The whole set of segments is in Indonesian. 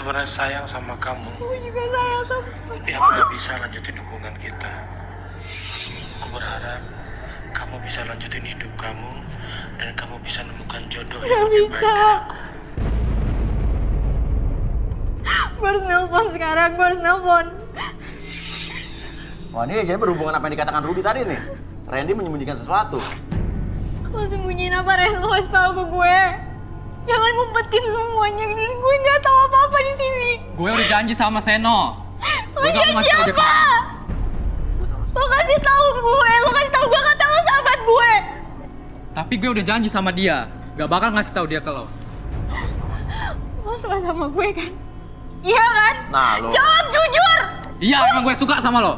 sebenarnya sayang sama kamu. Aku juga sayang sama. Tapi aku gak bisa lanjutin hubungan kita. Aku berharap kamu bisa lanjutin hidup kamu dan kamu bisa nemukan jodoh yang lebih baik dari aku. Gue harus nelpon sekarang, gue harus nelpon. Wah, ini jadi berhubungan apa yang dikatakan Rudy tadi nih. Randy menyembunyikan sesuatu. Lo sembunyiin apa, Ren? Lo kasih tau ke gue. Jangan ngumpetin semuanya, gue gak tahu apa-apa di sini. Gue udah janji sama Seno. Lo janji apa? Lo kasih tahu ke gue, lo kasih tahu gue gak tahu sahabat gue. Tapi gue udah janji sama dia. Gak bakal ngasih tahu dia ke lo. Lo suka sama gue kan? Iya kan? Nah, lo. Jawab jujur! Iya, emang gue suka sama lo.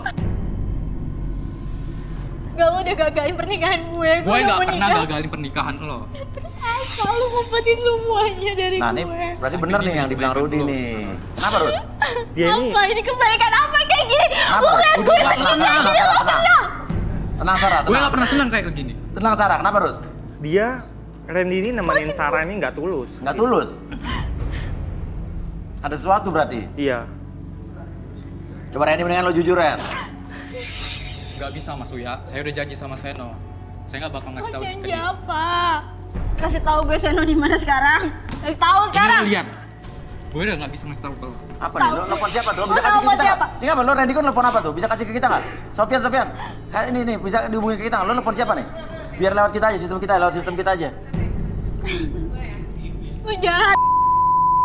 Gak, lo udah gagalin pernikahan gue. Gue udah gak pernah menikah. gagalin pernikahan lo. Terus apa lo ngumpetin semuanya dari Nah, gue? ini berarti bener nih yang dibilang Rudy nih. Kenapa, Rud? Dia ini Apa ini kebaikan apa kayak gini? Kenapa? Lo liat gue Udah, sedih tenang, kayak gini, tenang, lo tenang. seneng? Tenang, Sarah, Gue tenang. gak pernah senang kayak begini. Tenang, Sarah. Kenapa, Rud? dia Randy ini nemenin Sarah ini nggak tulus. Nggak tulus? Ada sesuatu berarti? Iya. Coba Randy mendingan lo jujur, Ren. Gak bisa Mas Uya, saya udah janji sama Seno. Saya gak bakal ngasih Lo tahu ke janji dia. apa? Kasih tahu gue Seno di mana sekarang? Kasih tahu Ini sekarang. lo lihat. Gue udah gak bisa ngasih tahu ke lo. Apa nih? Lo nelfon siapa tuh? Lo bisa Lo kasih ke nelfon kita siapa? nggak? Ini apa? Lo Randy kan nelfon apa tuh? Bisa kasih ke kita nggak? Sofian. Kayak ini bisa dihubungin ke kita nggak? Lo nelfon siapa nih? Biar lewat kita aja, lewat sistem kita aja. Lo jahat.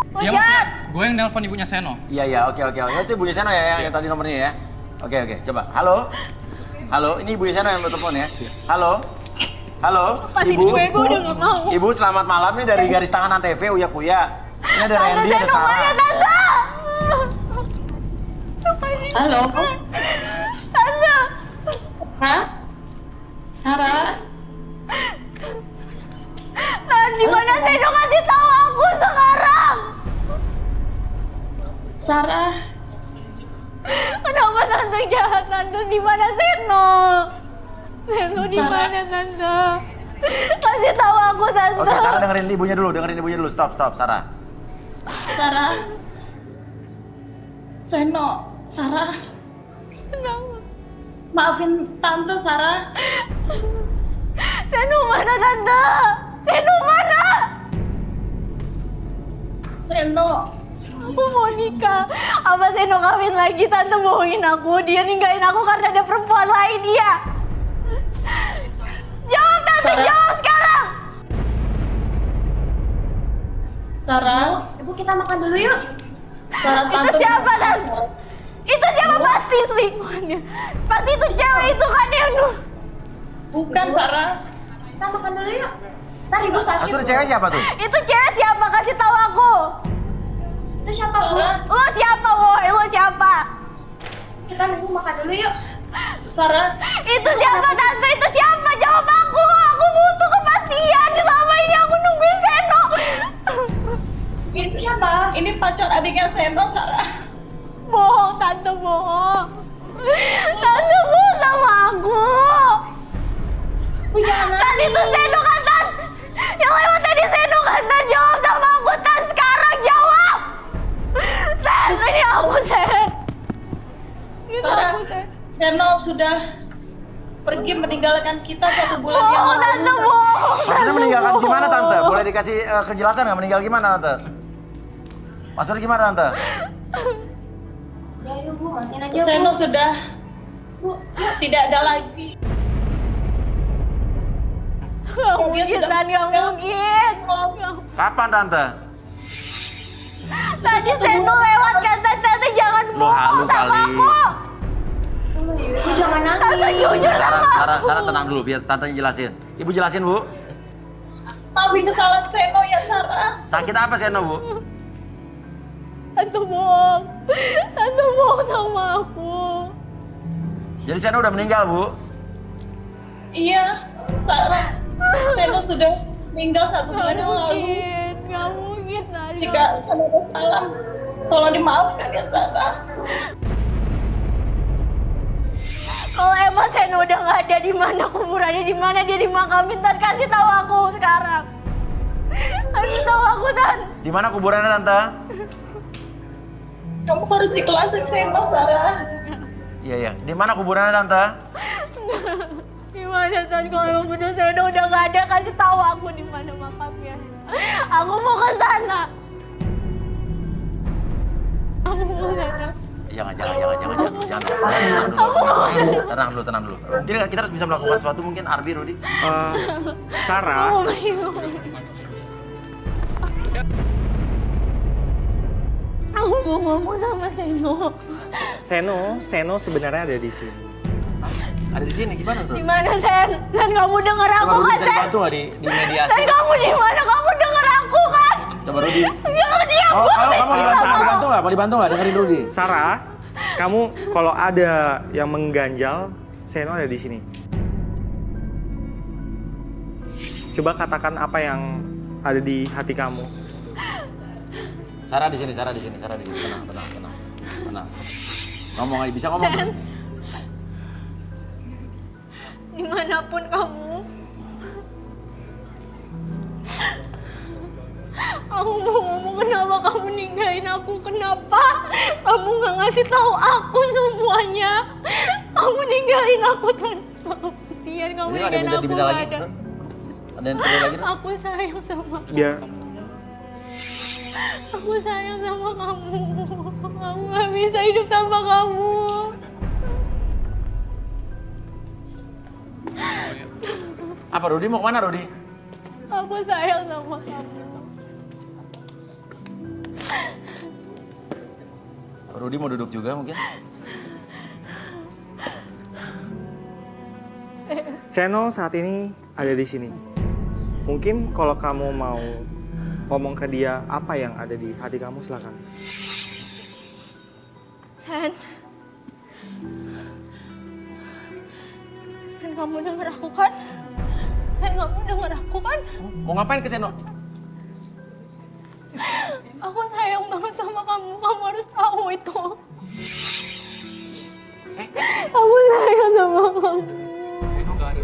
Lo Iya Mas Uya, jahat. gue yang nelpon ibunya Seno. Iya, oke. Itu ibunya Seno ya, yang tadi nomornya ya? Oke, coba. Halo, ini ibunya Seno yang lo telepon ya? Halo, Lepasin Ibu. gue udah gak mau. Ibu, selamat malam nih dari Garis Tangan Antv, Uya Kuya. Ini ada Tante Randy, ada Seno mana Sarah. Tante? Lepasin Halo? gue. Tante. Hah? Sarah? Tante, di mana Seno kasih tahu aku sekarang? Sarah? Kenapa Tante jahat? Tante, di mana Seno? Seno di Sarah. mana Tante? Kasih tahu aku Tante. Oke, Sarah dengerin ibunya dulu. Stop, Sarah. Sarah? Seno? Sarah? Kenapa? Maafin Tante, Sarah. Seno mana Tante? Seno mana? Seno? Aku mau nikah. Apa Seno kawin lagi? Tante bohongin aku. Dia ninggalin aku karena ada perempuan lain. Iya. Jawab Tante, Sarah. jawab sekarang. Sarah? Ibu kita makan dulu yuk. Sarah, Itu Tante. siapa Tante? Itu siapa pasti selingkuhannya? Pasti itu cewek itu kan yang Bukan, Sarah. Kita makan dulu yuk. Tadi ibu Nah, sakit. itu cewek siapa tuh? Itu cewek siapa? Kasih tahu aku. Itu siapa, Bu? Lo siapa, woi? Lo siapa? Kita nunggu makan dulu yuk. Sarah? Itu siapa Tante? Itu siapa? Jawab aku. Aku butuh kepastian. Selama ini aku nungguin Seno. Ini siapa? Ini pacar adiknya Seno, Sarah. Bohong, Tante bohong. Tante bohong sama aku. Jangan. Tan itu Seno kan Tan? Yang lewat tadi Seno kan Tan? Jawab sama aku Tan sekarang, jawab. Sen, ini aku Sen. Ini Sarah, aku Sen. Seno sudah pergi meninggalkan kita 1 bulan yang Bohong lalu. Tante, bohong. Maksudnya Tante, meninggalkan bohong. gimana, Tante? Boleh dikasih kejelasan nggak meninggal gimana, Tante? Maksudnya gimana, Tante? Ya ibu, matiin aja Seno sudah tidak ada lagi. Gak mungkin Tan, gak mungkin. Kapan, Tante? Tadi Seno lewat kan Tante, jangan Lu halu bohong sama kali. aku. Jangan Tante jujur sama aku. Sarah tenang dulu, biar Tante jelasin. Ibu jelasin, Bu. Maafin kesalahan Seno ya, Sarah. Sakit apa Seno, Bu? Tante bohong. Tante bohong sama aku. Jadi Seno udah meninggal, Bu? Iya, Sarah. Seno sudah meninggal 1 bulan yang lalu. Gak mungkin Tan. Jika Seno ada salah, tolong dimaafkan ya, Sarah. Kalau emang Seno udah nggak ada, di mana kuburannya, di mana dia dimakamin, Tan, kasih tahu aku sekarang. Kasih tahu aku, Tan. Di mana kuburannya, Tante? Kamu harus ikhlasin Seno, Sarah. Iya, iya. Di mana kuburannya, Tante? Gimana Tan, kalau emang bener Seno udah gak ada, kasih tahu aku di mana makamnya. Aku mau ke sana. Aku mau ke sana. Jangan. Tenang dulu. Mungkin kita harus bisa melakukan sesuatu, mungkin Arbi, Rudi. Sarah, Aku mau. Aku mau ngomong sama Seno. Seno sebenarnya ada di sini. Ada di sini, gimana tuh? Di mana Sen? Sen kamu denger aku Coba Rudi kan bisa Sen? dibantu nggak di mediasi? Sen kamu di mana? Kamu denger aku kan? Coba Rudi. Jangan diam Oh, gue kamu bisa dibantu nggak? Mau dibantu nggak? Dengerin Rudi. Sarah, kamu kalau ada yang mengganjal, Seno ada di sini. Coba katakan apa yang ada di hati kamu. Sarah di sini. Tenang. Ngomong aja, bisa ngomong. Sen, dimanapun kamu, aku mau ngomong kenapa kamu ninggalin aku, kenapa kamu gak ngasih tahu aku semuanya. Kamu ninggalin aku tanpa buktian, kamu Jadi ada ninggalin aku minta gak lagi? ada. Ada yang perlu lagi? Aku sayang sama kamu. Biar Aku sayang sama kamu. Aku gak bisa hidup tanpa kamu. Apa Rudi mau kemana Rudi? Aku sayang sama kamu. Rudi mau duduk juga mungkin? Seno saat ini ada di sini. Mungkin kalau kamu mau ngomong ke dia apa yang ada di hati kamu, silakan. Sen, kamu denger aku kan? Sen, kamu denger aku kan? Mau ngapain ke Seno? Aku sayang banget sama kamu. Kamu harus tahu itu. Aku sayang sama kamu. Seno nggak ada.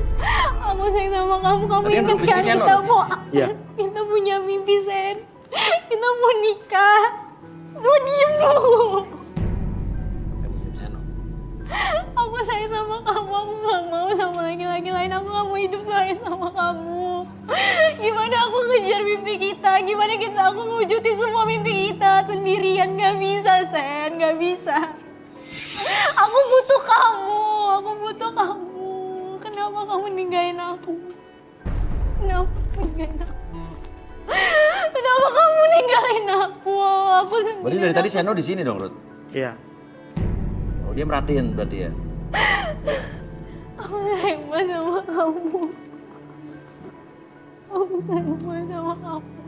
Aku sayang sama kamu. Kamu Tapi kan ingat belum kan bisa kita Seno. mau Iya. kita punya mimpi, Sen. Kita mau nikah. Mau diem dulu. Seno. Aku sayang sama kamu. Aku gak mau sama laki-laki lain. Aku gak mau hidup selain sama kamu. Gimana aku ngejar mimpi kita? Gimana aku ngewujudin semua mimpi kita sendirian? Gak bisa, Sen. Gak bisa. Aku butuh kamu. Aku butuh kamu. Kenapa kamu ninggalin aku? Kenapa ninggalin aku? Kenapa kamu ninggalin aku? Aku sendiri. Berarti dari tadi Seno di sini dong, Rud? Iya. Oh, dia merhatiin berarti ya? Aku sayang banget sama kamu. Aku sayang banget sama kamu.